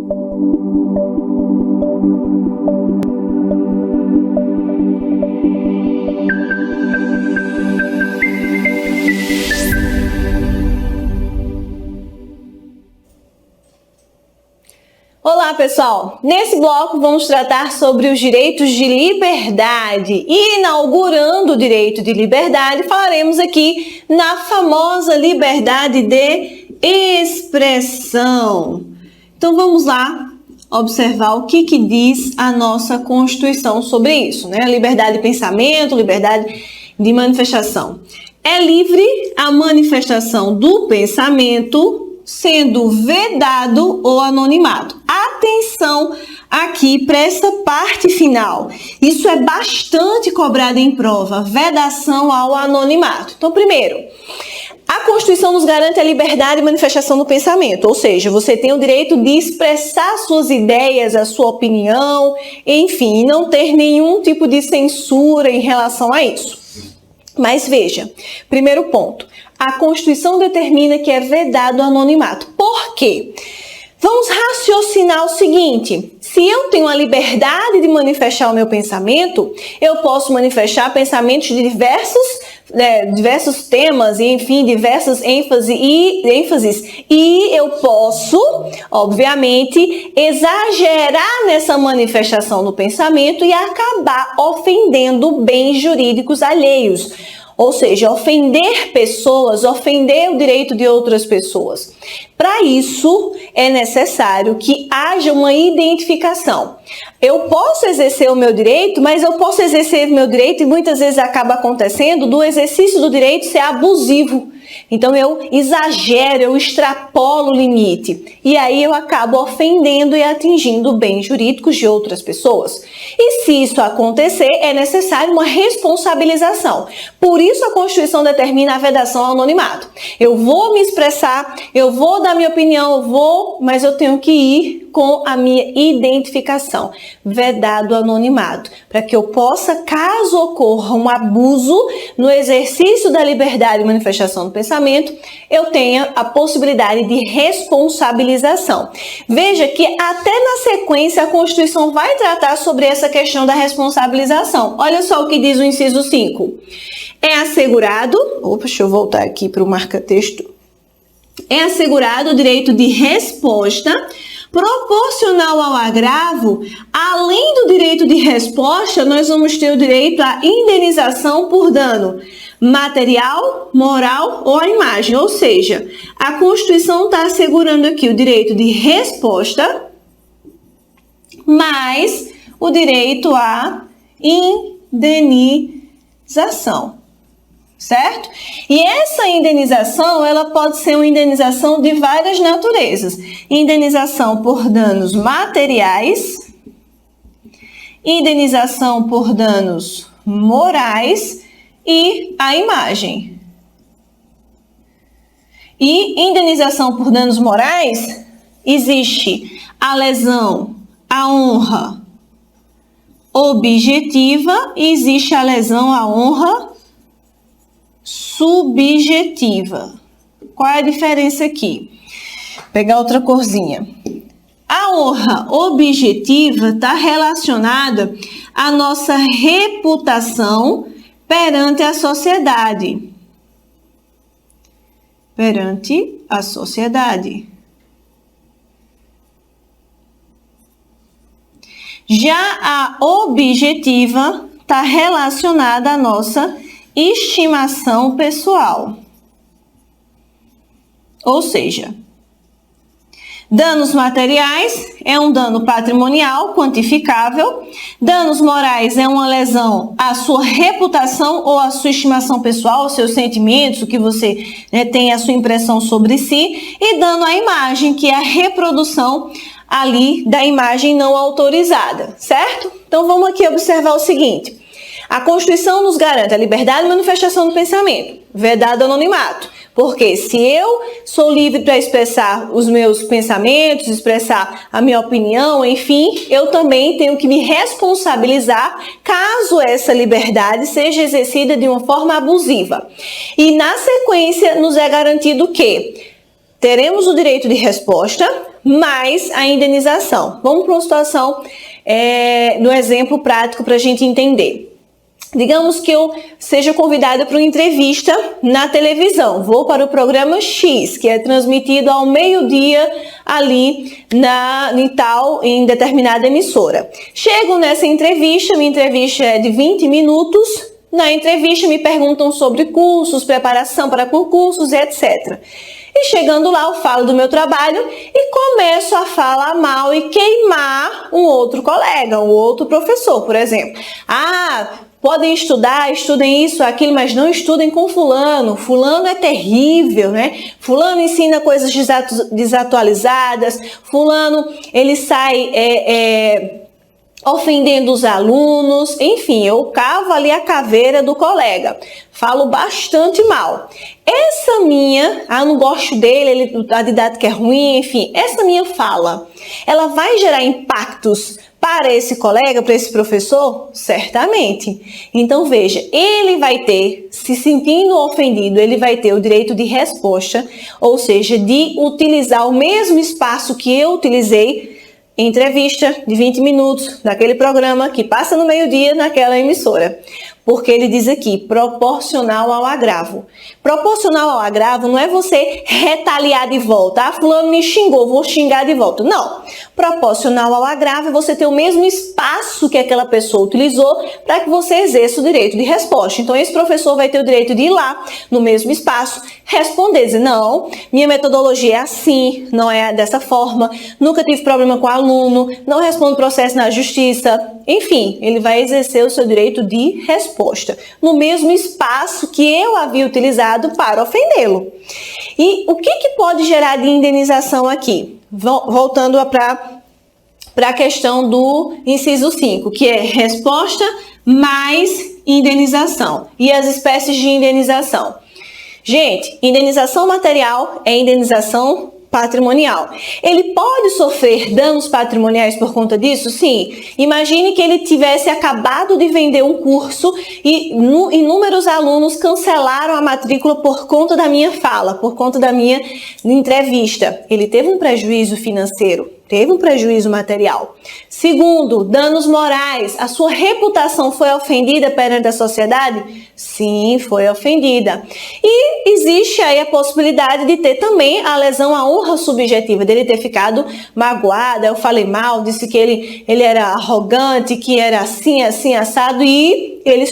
Olá, pessoal! Nesse bloco vamos tratar sobre os direitos de liberdade e, inaugurando o direito de liberdade, falaremos aqui na famosa liberdade de expressão. Então vamos lá observar o que diz a nossa Constituição sobre isso, né? Liberdade de pensamento, liberdade de manifestação. É livre a manifestação do pensamento, sendo vedado o anonimato. Atenção aqui para essa parte final. Isso é bastante cobrado em prova, vedação ao anonimato. Então, primeiro, a Constituição nos garante a liberdade de manifestação do pensamento, ou seja, você tem o direito de expressar suas ideias, a sua opinião, enfim, e não ter nenhum tipo de censura em relação a isso. Mas veja, primeiro ponto, a Constituição determina que é vedado o anonimato. Por quê? Vamos raciocinar o seguinte: se eu tenho a liberdade de manifestar o meu pensamento, eu posso manifestar pensamentos de diversos temas, e enfim, diversas ênfases, e eu posso, obviamente, exagerar nessa manifestação do pensamento e acabar ofendendo bens jurídicos alheios. Ou seja, ofender pessoas, ofender o direito de outras pessoas. Para isso, é necessário que haja uma identificação. Eu posso exercer o meu direito, mas eu posso exercer o meu direito e muitas vezes acaba acontecendo do exercício do direito ser abusivo. Então, eu exagero, eu extrapolo o limite. E aí, eu acabo ofendendo e atingindo bens jurídicos de outras pessoas. E se isso acontecer, é necessário uma responsabilização. Por isso, a Constituição determina a vedação ao anonimato. Eu vou me expressar, eu vou dar minha opinião, mas eu tenho que ir com a minha identificação. Vedado o anonimato. Para que eu possa, caso ocorra um abuso no exercício da liberdade de manifestação do pensamento, eu tenha a possibilidade de responsabilização. Veja que até na sequência a Constituição vai tratar sobre essa questão da responsabilização. Olha só o que diz o inciso 5. É assegurado, deixa eu voltar aqui para o marca-texto. É assegurado o direito de resposta proporcional ao agravo. Além do direito de resposta, nós vamos ter o direito à indenização por dano material, moral ou à imagem. Ou seja, a Constituição está assegurando aqui o direito de resposta, mais o direito à indenização. Certo? E essa indenização, ela pode ser uma indenização de várias naturezas. Indenização por danos materiais, indenização por danos morais e a imagem. E indenização por danos morais, existe a lesão à honra objetiva e existe a lesão à honra subjetiva. Qual é a diferença aqui? Vou pegar outra corzinha. A honra objetiva está relacionada à nossa reputação perante a sociedade. Perante a sociedade. Já a objetiva está relacionada à nossa estimação pessoal. Ou seja, danos materiais é um dano patrimonial quantificável, danos morais é uma lesão à sua reputação ou à sua estimação pessoal, aos seus sentimentos, o que você tem a sua impressão sobre si, e dano à imagem, que é a reprodução ali da imagem não autorizada, certo? Então vamos aqui observar o seguinte. A Constituição nos garante a liberdade de manifestação do pensamento, vedado anonimato. Porque se eu sou livre para expressar os meus pensamentos, expressar a minha opinião, enfim, eu também tenho que me responsabilizar caso essa liberdade seja exercida de uma forma abusiva. E na sequência nos é garantido que teremos o direito de resposta, mais a indenização. Vamos para uma situação no exemplo prático para a gente entender. Digamos que eu seja convidada para uma entrevista na televisão. Vou para o programa X, que é transmitido ao meio-dia ali em determinada emissora. Chego nessa entrevista, minha entrevista é de 20 minutos. Na entrevista me perguntam sobre cursos, preparação para concursos, etc. E chegando lá, eu falo do meu trabalho e começo a falar mal e queimar um outro colega, um outro professor, por exemplo. Podem estudar, estudem isso, aquilo, mas não estudem com fulano. Fulano é terrível, né? Fulano ensina coisas desatualizadas. Fulano, ele sai ofendendo os alunos. Enfim, eu cavo ali a caveira do colega. Falo bastante mal. Essa minha, não gosto dele, a didática é ruim, enfim. Essa minha fala, ela vai gerar impactos para esse colega, para esse professor? Certamente. Então, veja, ele vai ter, se sentindo ofendido, ele vai ter o direito de resposta, ou seja, de utilizar o mesmo espaço que eu utilizei em entrevista de 20 minutos, naquele programa que passa no meio-dia naquela emissora. Porque ele diz aqui, proporcional ao agravo. Proporcional ao agravo não é você retaliar de volta. Fulano me xingou, vou xingar de volta. Não. Proporcional ao agravo é você ter o mesmo espaço que aquela pessoa utilizou para que você exerça o direito de resposta. Então, esse professor vai ter o direito de ir lá, no mesmo espaço, responder, dizer, não, minha metodologia é assim, não é dessa forma, nunca tive problema com o aluno, não respondo processo na justiça. Enfim, ele vai exercer o seu direito de resposta, no mesmo espaço que eu havia utilizado para ofendê-lo. E o que pode gerar de indenização aqui? Voltando para a questão do inciso 5, que é resposta mais indenização. E as espécies de indenização. Gente, indenização material é indenização patrimonial. Ele pode sofrer danos patrimoniais por conta disso? Sim. Imagine que ele tivesse acabado de vender um curso e inúmeros alunos cancelaram a matrícula por conta da minha fala, por conta da minha entrevista. Ele teve um prejuízo financeiro, teve um prejuízo material. Segundo, danos morais. A sua reputação foi ofendida perante a sociedade? Sim, foi ofendida. E existe aí a possibilidade de ter também a lesão à honra subjetiva, dele ter ficado magoado. Eu falei mal, disse que ele era arrogante, que era assim, assado, e ele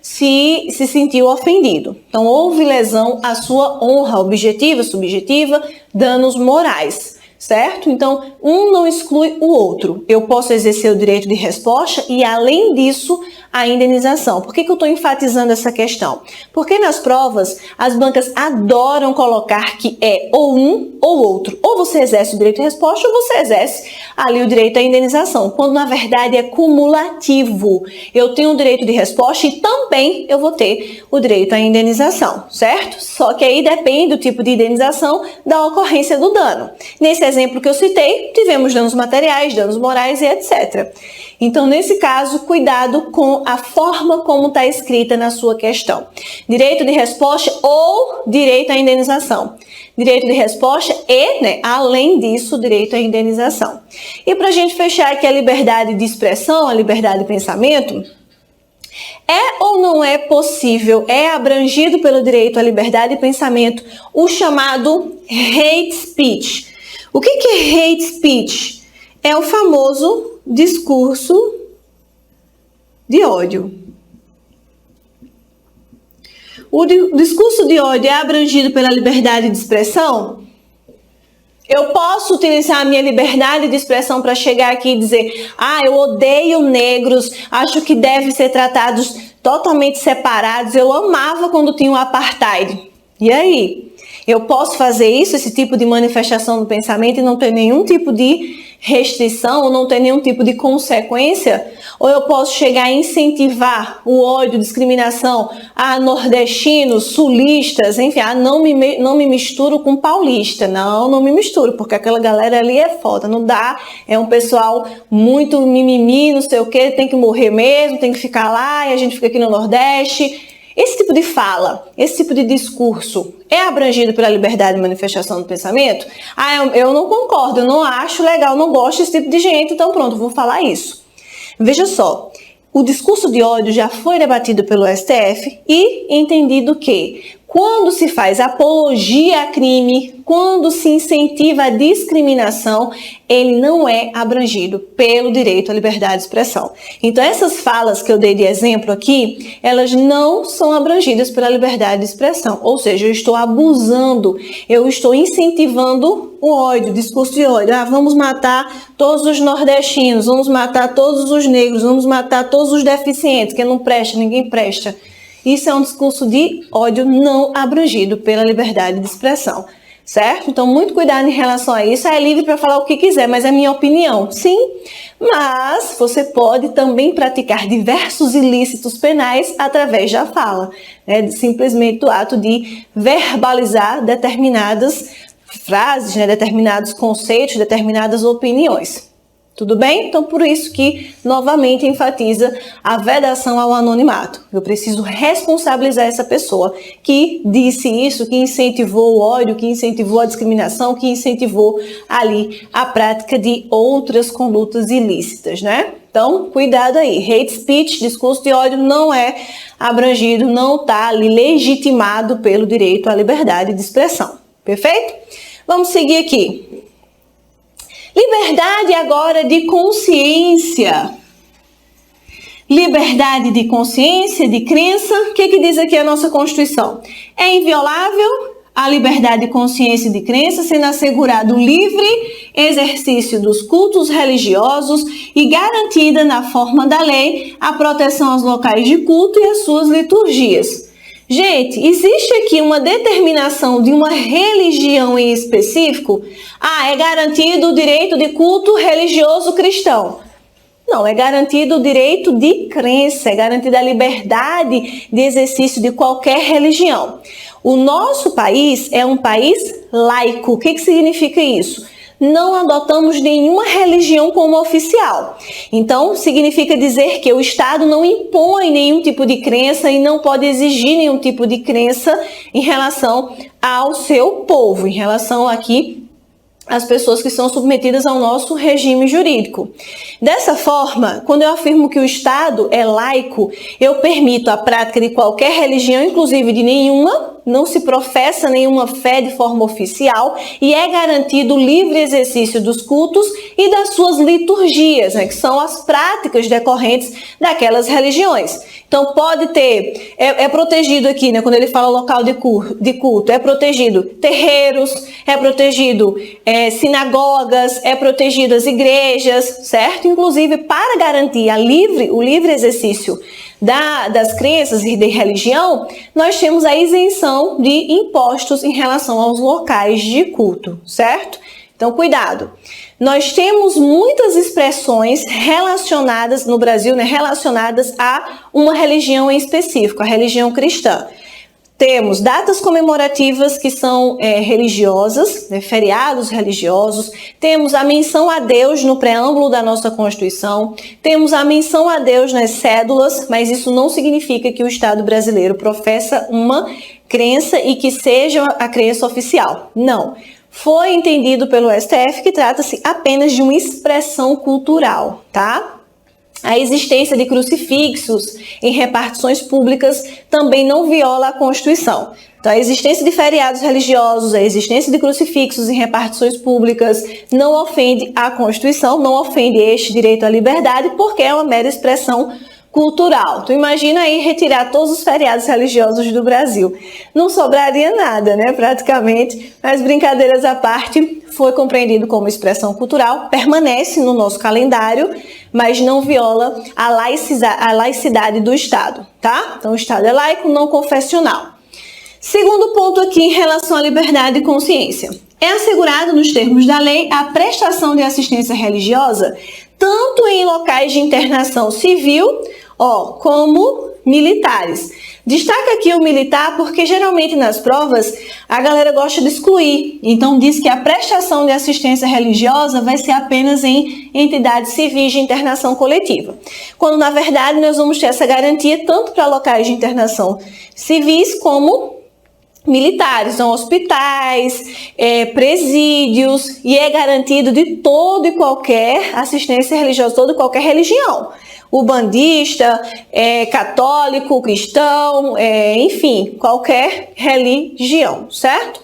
se sentiu ofendido. Então, houve lesão à sua honra objetiva, subjetiva, danos morais. Certo? Então, um não exclui o outro. Eu posso exercer o direito de resposta e, além disso, a indenização. Por que eu estou enfatizando essa questão? Porque nas provas, as bancas adoram colocar que é ou um ou outro. Ou você exerce o direito de resposta ou você exerce ali o direito à indenização. Quando, na verdade, é cumulativo. Eu tenho o direito de resposta e também eu vou ter o direito à indenização, certo? Só que aí depende do tipo de indenização da ocorrência do dano. Nesse exemplo que eu citei, tivemos danos materiais, danos morais e etc. Então, nesse caso, cuidado com a forma como está escrita na sua questão. Direito de resposta ou direito à indenização. Direito de resposta e, além disso, direito à indenização. E para a gente fechar aqui a liberdade de expressão, a liberdade de pensamento, é ou não é possível, é abrangido pelo direito à liberdade de pensamento, o chamado hate speech. O que é hate speech? É o famoso discurso de ódio. O discurso de ódio é abrangido pela liberdade de expressão? Eu posso utilizar a minha liberdade de expressão para chegar aqui e dizer: eu odeio negros, acho que devem ser tratados totalmente separados, eu amava quando tinha o apartheid. E aí? Eu posso fazer isso, esse tipo de manifestação do pensamento e não ter nenhum tipo de restrição ou não ter nenhum tipo de consequência? Ou eu posso chegar a incentivar o ódio, discriminação a nordestinos, sulistas, enfim, não me misturo com paulista. Não me misturo, porque aquela galera ali é foda, não dá, é um pessoal muito mimimi, não sei o que, tem que morrer mesmo, tem que ficar lá e a gente fica aqui no Nordeste. Esse tipo de fala, esse tipo de discurso é abrangido pela liberdade de manifestação do pensamento? Eu não concordo, eu não acho legal, não gosto desse tipo de gente, então pronto, vou falar isso. Veja só, o discurso de ódio já foi debatido pelo STF e entendido que quando se faz apologia a crime, quando se incentiva a discriminação, ele não é abrangido pelo direito à liberdade de expressão. Então, essas falas que eu dei de exemplo aqui, elas não são abrangidas pela liberdade de expressão. Ou seja, eu estou abusando, eu estou incentivando o ódio, o discurso de ódio. Vamos matar todos os nordestinos, vamos matar todos os negros, vamos matar todos os deficientes, que não presta, ninguém presta. Isso é um discurso de ódio não abrangido pela liberdade de expressão, certo? Então, muito cuidado em relação a isso. É livre para falar o que quiser, mas é minha opinião, sim. Mas você pode também praticar diversos ilícitos penais através da fala, né? Simplesmente do ato de verbalizar determinadas frases, né? Determinados conceitos, determinadas opiniões. Tudo bem? Então, por isso que, novamente, enfatiza a vedação ao anonimato. Eu preciso responsabilizar essa pessoa que disse isso, que incentivou o ódio, que incentivou a discriminação, que incentivou ali a prática de outras condutas ilícitas, né? Então, cuidado aí. Hate speech, discurso de ódio, não é abrangido, não está ali legitimado pelo direito à liberdade de expressão. Perfeito? Vamos seguir aqui. Liberdade agora de consciência. Liberdade de consciência, de crença. O que diz aqui a nossa Constituição? É inviolável a liberdade de consciência e de crença, sendo assegurado o livre exercício dos cultos religiosos e garantida na forma da lei a proteção aos locais de culto e às suas liturgias. Gente, existe aqui uma determinação de uma religião em específico? É garantido o direito de culto religioso cristão. Não, é garantido o direito de crença, é garantida a liberdade de exercício de qualquer religião. O nosso país é um país laico. O que significa isso? Não adotamos nenhuma religião como oficial. Então, significa dizer que o Estado não impõe nenhum tipo de crença e não pode exigir nenhum tipo de crença em relação ao seu povo, em relação aqui às pessoas que são submetidas ao nosso regime jurídico. Dessa forma, quando eu afirmo que o Estado é laico, eu permito a prática de qualquer religião, inclusive de nenhuma, não se professa nenhuma fé de forma oficial e é garantido o livre exercício dos cultos e das suas liturgias, né, que são as práticas decorrentes daquelas religiões. Então, pode ter, é protegido aqui, né, quando ele fala local de culto, é protegido terreiros, é protegido sinagogas, é protegido as igrejas, certo? Inclusive, para garantir o livre exercício das crenças e de religião, nós temos a isenção de impostos em relação aos locais de culto, certo? Então, cuidado. Nós temos muitas expressões relacionadas no Brasil, né, relacionadas a uma religião em específico, a religião cristã. Temos datas comemorativas que são religiosas, né, feriados religiosos. Temos a menção a Deus no preâmbulo da nossa Constituição. Temos a menção a Deus nas cédulas, mas isso não significa que o Estado brasileiro professa uma crença e que seja a crença oficial. Não. Foi entendido pelo STF que trata-se apenas de uma expressão cultural, tá? A existência de crucifixos em repartições públicas também não viola a Constituição. Então, a existência de feriados religiosos, a existência de crucifixos em repartições públicas não ofende a Constituição, não ofende este direito à liberdade, porque é uma mera expressão cultural. Tu imagina aí retirar todos os feriados religiosos do Brasil. Não sobraria nada, né, praticamente, mas brincadeiras à parte, foi compreendido como expressão cultural, permanece no nosso calendário, mas não viola a laicidade do Estado, tá? Então, o Estado é laico, não confessional. Segundo ponto aqui em relação à liberdade de consciência. É assegurado nos termos da lei a prestação de assistência religiosa tanto em locais de internação civil, como militares. Destaca aqui o militar porque geralmente nas provas a galera gosta de excluir. Então diz que a prestação de assistência religiosa vai ser apenas em entidades civis de internação coletiva. Quando na verdade nós vamos ter essa garantia tanto para locais de internação civis como militares, são hospitais, presídios, e é garantido de todo e qualquer assistência religiosa, toda e qualquer religião. O bandista, católico, cristão, enfim, qualquer religião, certo?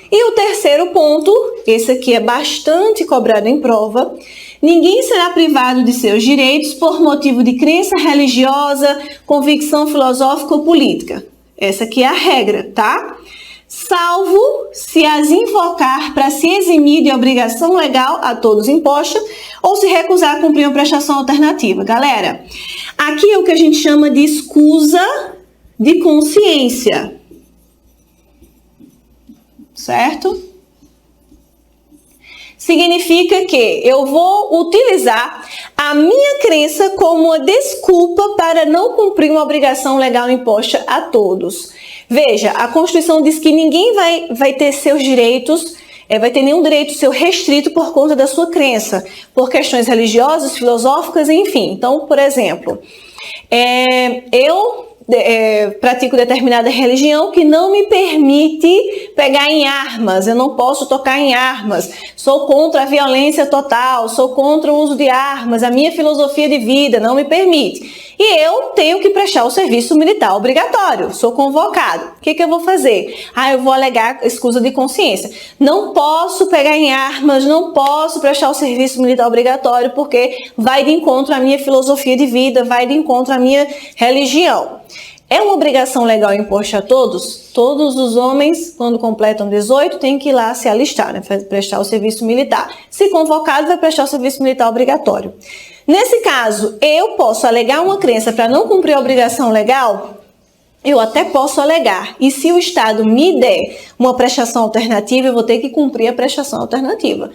E o terceiro ponto, esse aqui é bastante cobrado em prova: ninguém será privado de seus direitos por motivo de crença religiosa, convicção filosófica ou política. Essa aqui é a regra, tá? Salvo se as invocar para se eximir de obrigação legal a todos imposta ou se recusar a cumprir uma prestação alternativa. Galera, aqui é o que a gente chama de escusa de consciência, certo? Significa que eu vou utilizar a minha crença como uma desculpa para não cumprir uma obrigação legal imposta a todos. Veja, a Constituição diz que ninguém vai ter seus direitos, vai ter nenhum direito seu restrito por conta da sua crença, por questões religiosas, filosóficas, enfim. Então, por exemplo, eu pratico determinada religião que não me permite pegar em armas, eu não posso tocar em armas, sou contra a violência total, sou contra o uso de armas, a minha filosofia de vida não me permite. E eu tenho que prestar o serviço militar obrigatório, sou convocado. O que eu vou fazer? Eu vou alegar escusa de consciência. Não posso pegar em armas, não posso prestar o serviço militar obrigatório porque vai de encontro à minha filosofia de vida, vai de encontro à minha religião. É uma obrigação legal imposta a todos? Todos os homens, quando completam 18, têm que ir lá se alistar, né? Prestar o serviço militar. Se convocado, vai prestar o serviço militar obrigatório. Nesse caso, eu posso alegar uma crença para não cumprir a obrigação legal? Eu até posso alegar. E se o Estado me der uma prestação alternativa, eu vou ter que cumprir a prestação alternativa.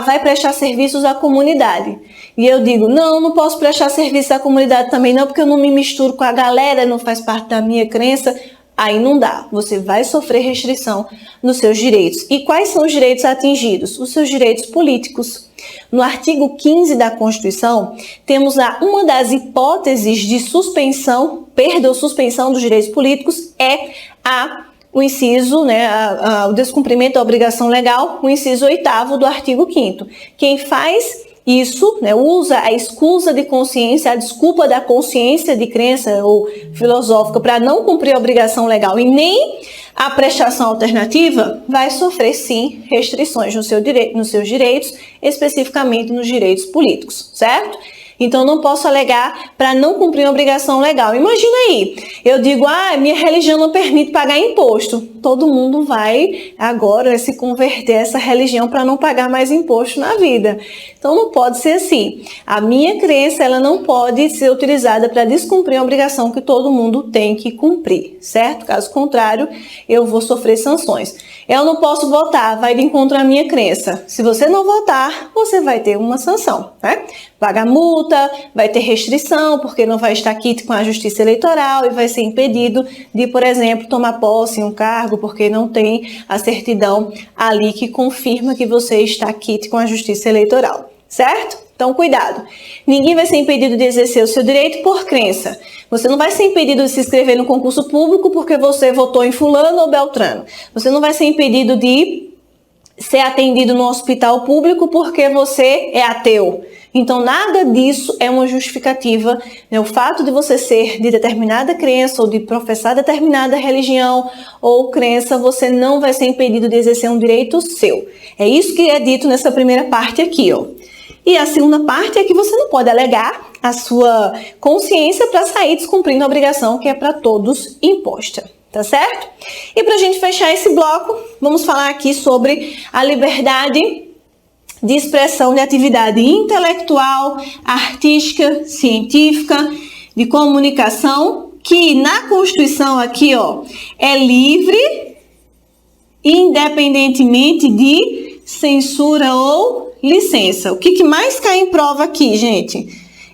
Vai prestar serviços à comunidade. E eu digo, não posso prestar serviço à comunidade também não, porque eu não me misturo com a galera, não faz parte da minha crença. Aí não dá. Você vai sofrer restrição nos seus direitos. E quais são os direitos atingidos? Os seus direitos políticos. No artigo 15 da Constituição, temos uma das hipóteses de suspensão, perda ou suspensão dos direitos políticos o inciso, o descumprimento da obrigação legal, o inciso 8º do artigo 5º. Quem faz isso, usa a escusa de consciência, a desculpa da consciência de crença ou filosófica para não cumprir a obrigação legal e nem a prestação alternativa, vai sofrer sim restrições nos seus direitos, especificamente nos direitos políticos, certo? Então, não posso alegar para não cumprir uma obrigação legal. Imagina aí, eu digo, minha religião não permite pagar imposto. Todo mundo vai agora se converter a essa religião para não pagar mais imposto na vida. Então, não pode ser assim. A minha crença, ela não pode ser utilizada para descumprir uma obrigação que todo mundo tem que cumprir, certo? Caso contrário, eu vou sofrer sanções. Eu não posso votar, vai de encontro à minha crença. Se você não votar, você vai ter uma sanção, né? Paga multa, vai ter restrição, porque não vai estar quite com a Justiça Eleitoral e vai ser impedido de, por exemplo, tomar posse em um cargo, porque não tem a certidão ali que confirma que você está quite com a Justiça Eleitoral, certo? Então, cuidado. Ninguém vai ser impedido de exercer o seu direito por crença. Você não vai ser impedido de se inscrever no concurso público porque você votou em fulano ou beltrano. Você não vai ser impedido de ser atendido no hospital público porque você é ateu. Então, nada disso é uma justificativa, O fato de você ser de determinada crença ou de professar determinada religião ou crença, você não vai ser impedido de exercer um direito seu. É isso que é dito nessa primeira parte aqui, E a segunda parte é que você não pode alegar a sua consciência para sair descumprindo a obrigação que é para todos imposta. Tá certo? E para a gente fechar esse bloco, vamos falar aqui sobre a liberdade de expressão de atividade intelectual, artística, científica, de comunicação, que na Constituição aqui, é livre, independentemente de censura ou licença. O que mais cai em prova aqui, gente?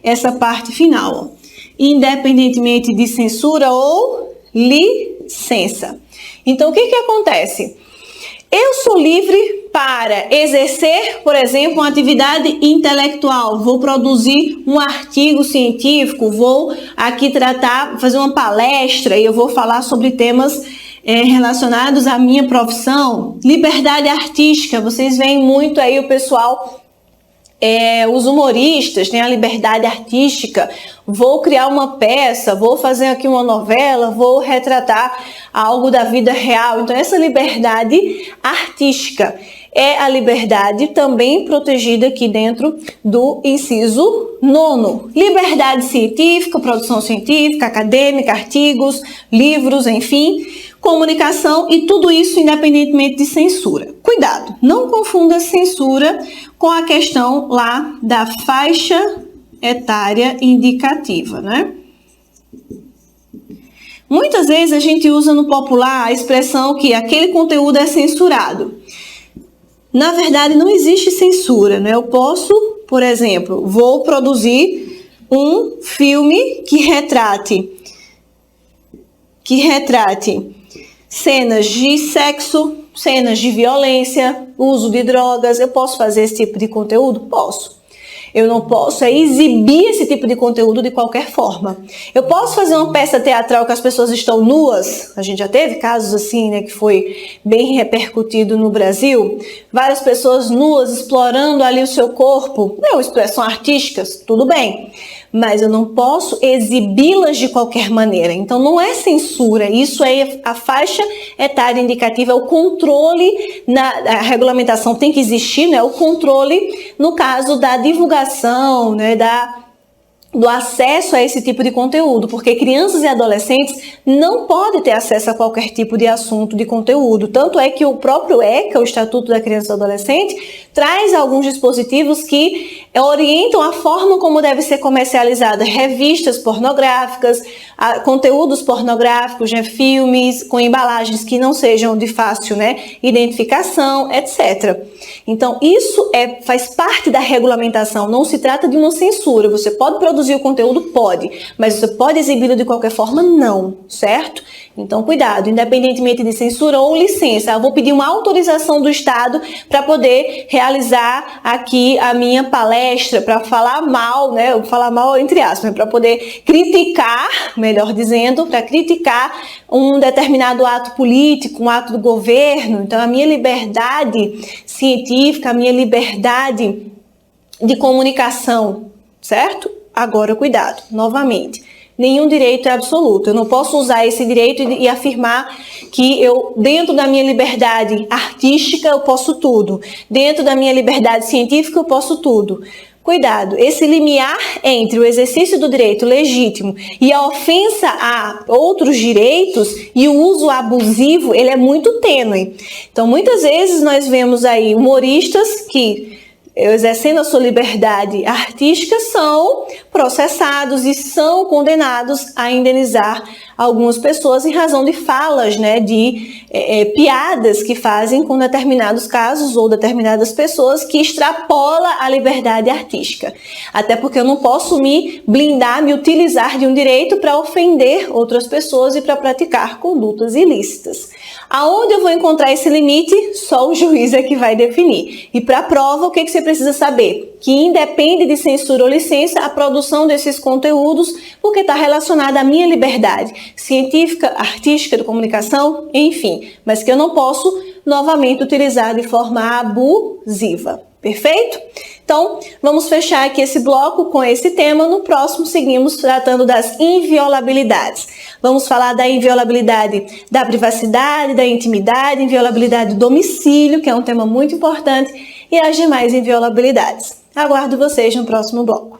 Essa parte final, independentemente de censura ou licença. Então, o que acontece? Eu sou livre para exercer, por exemplo, uma atividade intelectual. Vou produzir um artigo científico, vou aqui fazer uma palestra e eu vou falar sobre temas relacionados à minha profissão. Liberdade artística, vocês veem muito aí o pessoal, os humoristas têm a liberdade artística. Vou criar uma peça, vou fazer aqui uma novela, vou retratar algo da vida real. Então, essa liberdade artística é a liberdade também protegida aqui dentro do inciso 9º. Liberdade científica, produção científica, acadêmica, artigos, livros, enfim, comunicação e tudo isso independentemente de censura. Cuidado, não confunda censura com a questão lá da faixa etária indicativa, né? Muitas vezes a gente usa no popular a expressão que aquele conteúdo é censurado. Na verdade, não existe censura, né? Eu posso, por exemplo, vou produzir um filme que retrate cenas de sexo, cenas de violência, uso de drogas. Eu posso fazer esse tipo de conteúdo? Posso. Eu não posso exibir esse tipo de conteúdo de qualquer forma. Eu posso fazer uma peça teatral que as pessoas estão nuas? A gente já teve casos assim, né, que foi bem repercutido no Brasil. Várias pessoas nuas explorando ali o seu corpo. Não, expressão artística, tudo bem. Mas eu não posso exibi-las de qualquer maneira. Então, não é censura. Isso é a faixa etária indicativa, é o controle, a regulamentação tem que existir, né? O controle, no caso da divulgação, né? Do acesso a esse tipo de conteúdo, porque crianças e adolescentes não podem ter acesso a qualquer tipo de assunto, de conteúdo. Tanto é que o próprio ECA, o Estatuto da Criança e do Adolescente, traz alguns dispositivos que orientam a forma como deve ser comercializada revistas pornográficas, conteúdos pornográficos, né, filmes com embalagens que não sejam de fácil, né, identificação, etc. Então, isso faz parte da regulamentação, não se trata de uma censura. Você pode produzir o conteúdo? Pode, mas você pode exibi-lo de qualquer forma? Não, certo? Então, cuidado, independentemente de censura ou licença, eu vou pedir uma autorização do Estado para poder realizar aqui a minha palestra, para falar mal, né? Eu vou falar mal entre aspas, para poder criticar, melhor dizendo, para criticar um determinado ato político, um ato do governo. Então, a minha liberdade científica, a minha liberdade de comunicação, certo? Agora, cuidado, novamente, nenhum direito é absoluto. Eu não posso usar esse direito e afirmar que dentro da minha liberdade artística, eu posso tudo. Dentro da minha liberdade científica, eu posso tudo. Cuidado, esse limiar entre o exercício do direito legítimo e a ofensa a outros direitos e o uso abusivo, ele é muito tênue. Então, muitas vezes nós vemos aí humoristas que, exercendo a sua liberdade artística, são processados e são condenados a indenizar algumas pessoas em razão de falas, né, de piadas que fazem com determinados casos ou determinadas pessoas, que extrapola a liberdade artística. Até porque eu não posso me blindar, me utilizar de um direito para ofender outras pessoas e para praticar condutas ilícitas. Aonde eu vou encontrar esse limite? Só o juiz é que vai definir. E para a prova, o que você precisa saber? Que independe de censura ou licença a produção desses conteúdos, porque está relacionada à minha liberdade científica, artística, de comunicação, enfim. Mas que eu não posso, novamente, utilizar de forma abusiva. Perfeito? Então, vamos fechar aqui esse bloco com esse tema. No próximo, seguimos tratando das inviolabilidades. Vamos falar da inviolabilidade da privacidade, da intimidade, inviolabilidade do domicílio, que é um tema muito importante, e as demais inviolabilidades. Aguardo vocês no próximo bloco.